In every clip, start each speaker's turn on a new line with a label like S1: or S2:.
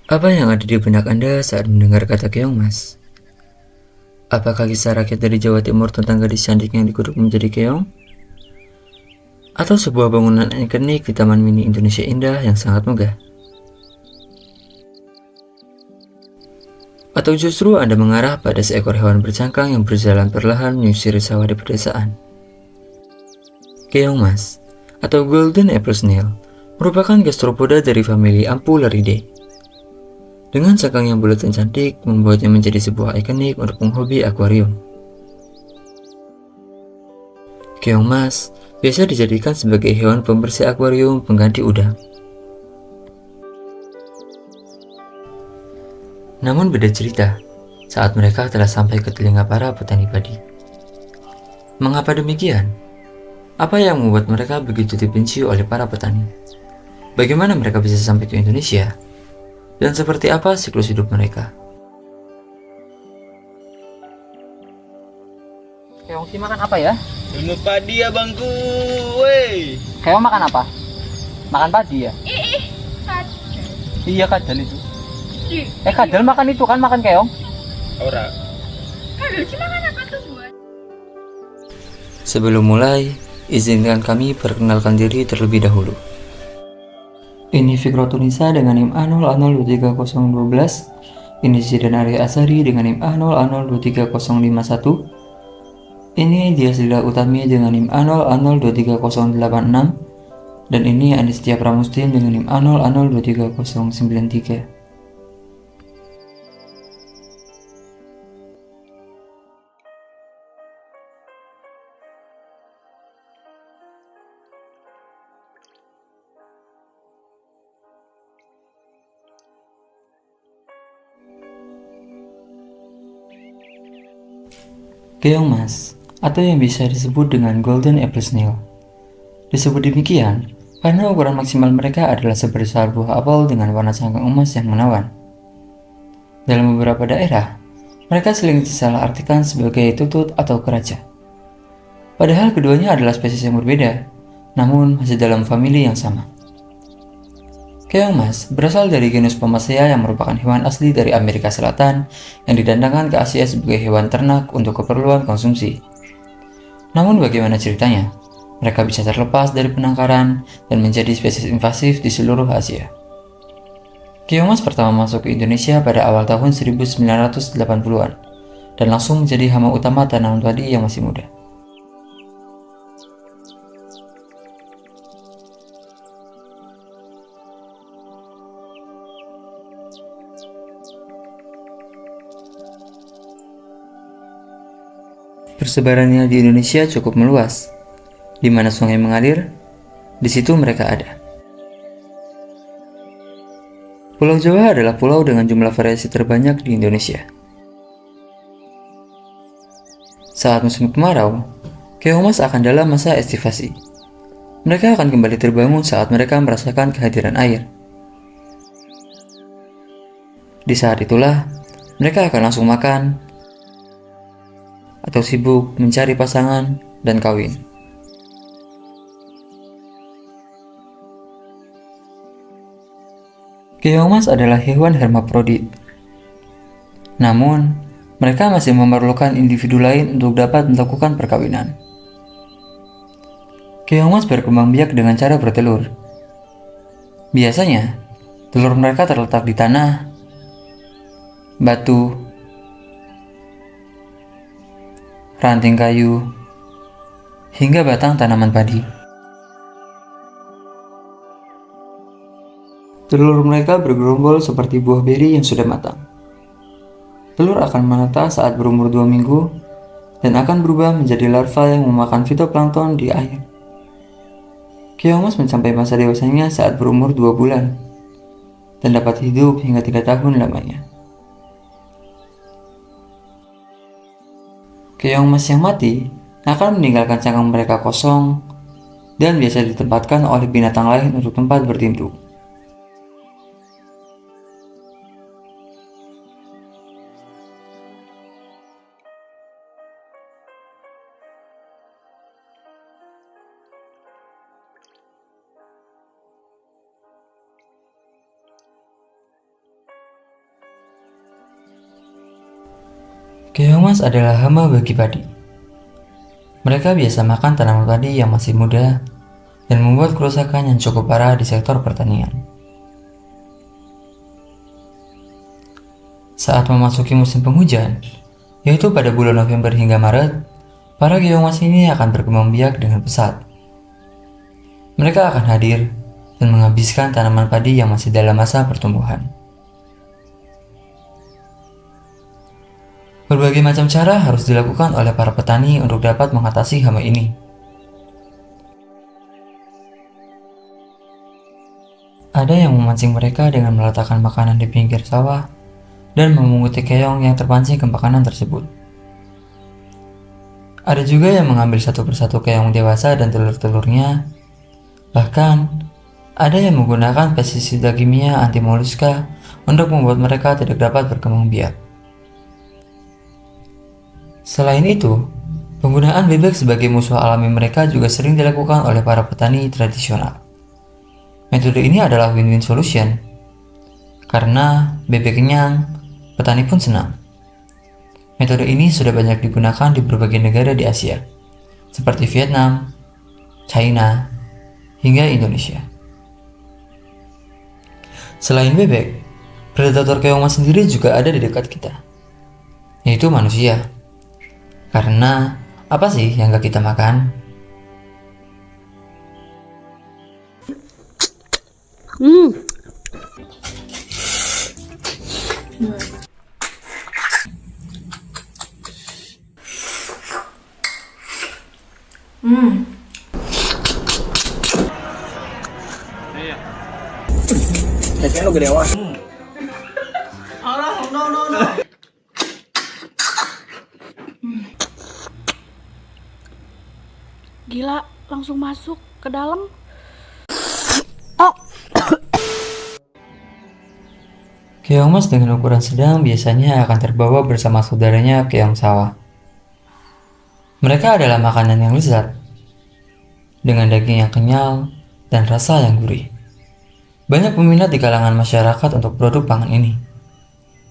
S1: Apa yang ada di benak Anda saat mendengar kata keong, Mas? Apakah kisah rakyat dari Jawa Timur tentang gadis cantik yang dikutuk menjadi keong? Atau sebuah bangunan ikonik di Taman Mini Indonesia Indah yang sangat megah? Atau justru Anda mengarah pada seekor hewan bercangkang yang berjalan perlahan menyusuri sawah di pedesaan? Keong Mas, atau Golden Apple Snail, merupakan gastropoda dari famili Ampullariidae. Dengan cangkang yang bulat dan cantik, membuatnya menjadi sebuah ikonik untuk penghobi akuarium. Keong mas biasa dijadikan sebagai hewan pembersih akuarium pengganti udang. Namun beda cerita saat mereka telah sampai ke telinga para petani padi. Mengapa demikian? Apa yang membuat mereka begitu dibenci oleh para petani? Bagaimana mereka bisa sampai ke Indonesia? Dan seperti apa siklus hidup mereka?
S2: Keong sih makan apa ya?
S3: Ilmu padi ya bangku, weh.
S2: Keong makan apa? Makan padi ya?
S4: Kadal.
S2: Iya kadal itu. Kadal makan itu kan makan keong?
S3: Ora.
S4: Kadal sih makan apa tuh buat?
S1: Sebelum mulai, izinkan kami perkenalkan diri terlebih dahulu. Ini Fikrotunisa dengan NIM A0A0230012. Ini Zidan Arya Asari dengan NIM A0A0230051. Ini Diasila Utami dengan NIM A0A0230086. Dan ini Anistia Pramustin dengan NIM A0A0230093. Keong mas, atau yang bisa disebut dengan Golden Apple Snail. Disebut demikian karena ukuran maksimal mereka adalah sebesar buah apel dengan warna cangkang emas yang menawan. Dalam beberapa daerah, mereka sering disalahartikan sebagai tutut atau keraja. Padahal keduanya adalah spesies yang berbeda, namun masih dalam famili yang sama. Keong mas berasal dari genus Poaceae yang merupakan hewan asli dari Amerika Selatan yang didatangkan ke Asia sebagai hewan ternak untuk keperluan konsumsi. Namun bagaimana ceritanya? Mereka bisa terlepas dari penangkaran dan menjadi spesies invasif di seluruh Asia. Keong mas pertama masuk ke Indonesia pada awal tahun 1980-an dan langsung menjadi hama utama tanaman padi yang masih muda. Persebarannya di Indonesia cukup meluas. Di mana sungai mengalir, di situ mereka ada. Pulau Jawa adalah pulau dengan jumlah variasi terbanyak di Indonesia. Saat musim kemarau, keong mas akan dalam masa estivasi. Mereka akan kembali terbangun saat mereka merasakan kehadiran air. Di saat itulah, mereka akan langsung makan atau sibuk mencari pasangan dan kawin. Keong mas adalah hewan hermaprodit. Namun, mereka masih memerlukan individu lain untuk dapat melakukan perkawinan. Keong mas berkembang biak dengan cara bertelur. Biasanya, telur mereka terletak di tanah, batu, ranting kayu, hingga batang tanaman padi. Telur mereka bergerombol seperti buah beri yang sudah matang. Telur akan menetas saat berumur 2 minggu dan akan berubah menjadi larva yang memakan fitoplankton di air. Keong mas mencapai masa dewasanya saat berumur 2 bulan dan dapat hidup hingga 3 tahun lamanya. Keong mas yang mati akan meninggalkan cangkang mereka kosong dan biasa ditempatkan oleh binatang lain untuk tempat bertinduk. Keongmas adalah hama bagi padi. Mereka biasa makan tanaman padi yang masih muda dan membuat kerusakan yang cukup parah di sektor pertanian. Saat memasuki musim penghujan, yaitu pada bulan November hingga Maret, para keongmas ini akan berkembang biak dengan pesat. Mereka akan hadir dan menghabiskan tanaman padi yang masih dalam masa pertumbuhan. Berbagai macam cara harus dilakukan oleh para petani untuk dapat mengatasi hama ini. Ada yang memancing mereka dengan meletakkan makanan di pinggir sawah dan memunguti keong yang terpancing ke makanan tersebut. Ada juga yang mengambil satu persatu keong dewasa dan telur-telurnya. Bahkan, ada yang menggunakan pestisida kimia anti moluska untuk membuat mereka tidak dapat berkembang biak. Selain itu, penggunaan bebek sebagai musuh alami mereka juga sering dilakukan oleh para petani tradisional. Metode ini adalah win-win solution, karena bebek kenyang, petani pun senang. Metode ini sudah banyak digunakan di berbagai negara di Asia, seperti Vietnam, China, hingga Indonesia. Selain bebek, predator keongmas sendiri juga ada di dekat kita, yaitu manusia. Karena apa sih yang gak kita makan?
S3: Kayaknya lo gede awas.
S4: Gila, langsung masuk ke dalam.
S1: Keongmas dengan ukuran sedang biasanya akan terbawa bersama saudaranya keong sawah. Mereka adalah makanan yang lezat, dengan daging yang kenyal dan rasa yang gurih. Banyak peminat di kalangan masyarakat untuk produk pangan ini.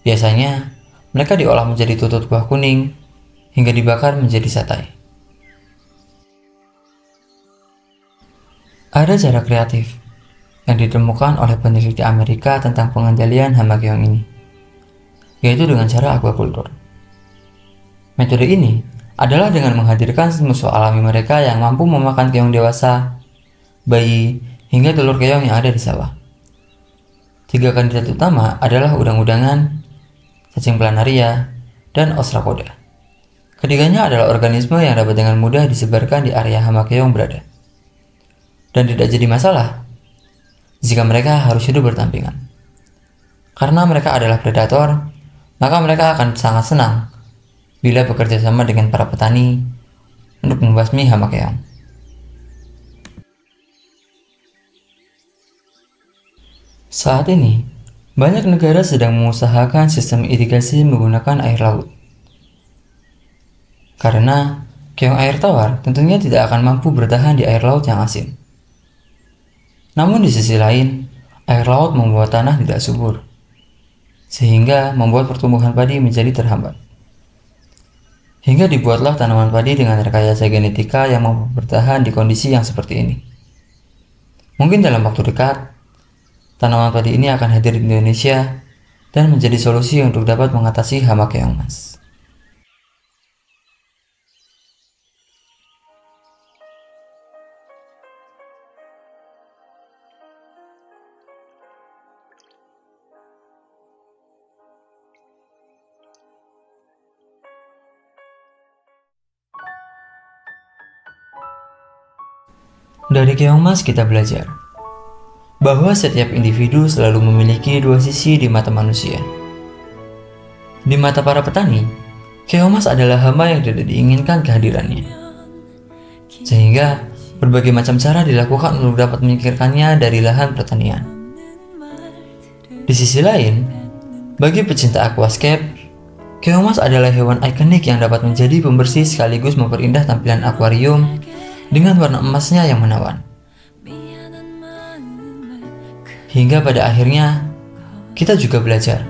S1: Biasanya, mereka diolah menjadi tutut buah kuning, hingga dibakar menjadi satai. Ada cara kreatif yang ditemukan oleh peneliti Amerika tentang pengendalian hama keong ini, yaitu dengan cara aquaculture. Metode ini adalah dengan menghadirkan musuh alami mereka yang mampu memakan keong dewasa, bayi, hingga telur keong yang ada di sawah. 3 kandidat utama adalah udang-udangan, cacing planaria, dan ostracoda. Ketiganya adalah organisme yang dapat dengan mudah disebarkan di area hama keong berada, dan tidak jadi masalah jika mereka harus hidup berdampingan. Karena mereka adalah predator, maka mereka akan sangat senang bila bekerja sama dengan para petani untuk membasmi hama keong. Saat ini, banyak negara sedang mengusahakan sistem irigasi menggunakan air laut. Karena keong air tawar tentunya tidak akan mampu bertahan di air laut yang asin. Namun di sisi lain, air laut membuat tanah tidak subur, sehingga membuat pertumbuhan padi menjadi terhambat. Hingga dibuatlah tanaman padi dengan rekayasa genetika yang mampu bertahan di kondisi yang seperti ini. Mungkin dalam waktu dekat, tanaman padi ini akan hadir di Indonesia dan menjadi solusi untuk dapat mengatasi hama keongmas. Dari keongmas kita belajar bahwa setiap individu selalu memiliki 2 sisi di mata manusia. Di mata para petani, keongmas adalah hama yang tidak diinginkan kehadirannya. Sehingga berbagai macam cara dilakukan untuk dapat menyingkirkannya dari lahan pertanian. Di sisi lain, bagi pecinta aquascape, keongmas adalah hewan ikonik yang dapat menjadi pembersih sekaligus memperindah tampilan akuarium dengan warna emasnya yang menawan. Hingga pada akhirnya, kita juga belajar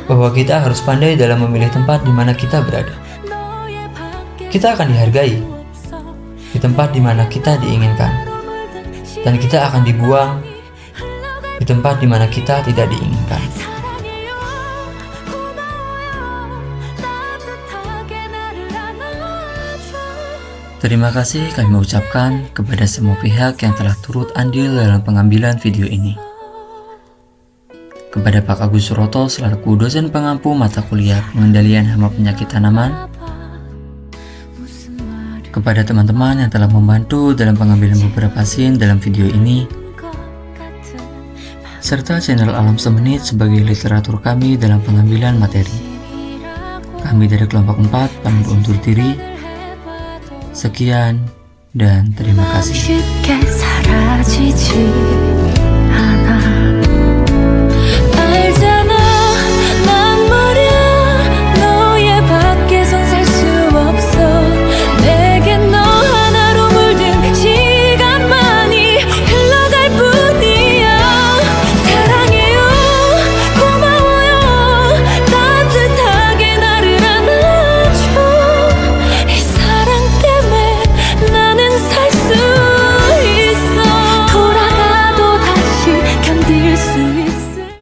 S1: bahwa kita harus pandai dalam memilih tempat di mana kita berada. Kita akan dihargai di tempat di mana kita diinginkan, dan kita akan dibuang di tempat di mana kita tidak diinginkan. Terima kasih kami ucapkan kepada semua pihak yang telah turut andil dalam pengambilan video ini. Kepada Pak Agus Suroto selaku dosen pengampu mata kuliah pengendalian hama penyakit tanaman, kepada teman-teman yang telah membantu dalam pengambilan beberapa scene dalam video ini, serta channel Alam Semenit sebagai literatur kami dalam pengambilan materi. Kami dari kelompok 4 pamit undur diri. Sekian dan terima kasih.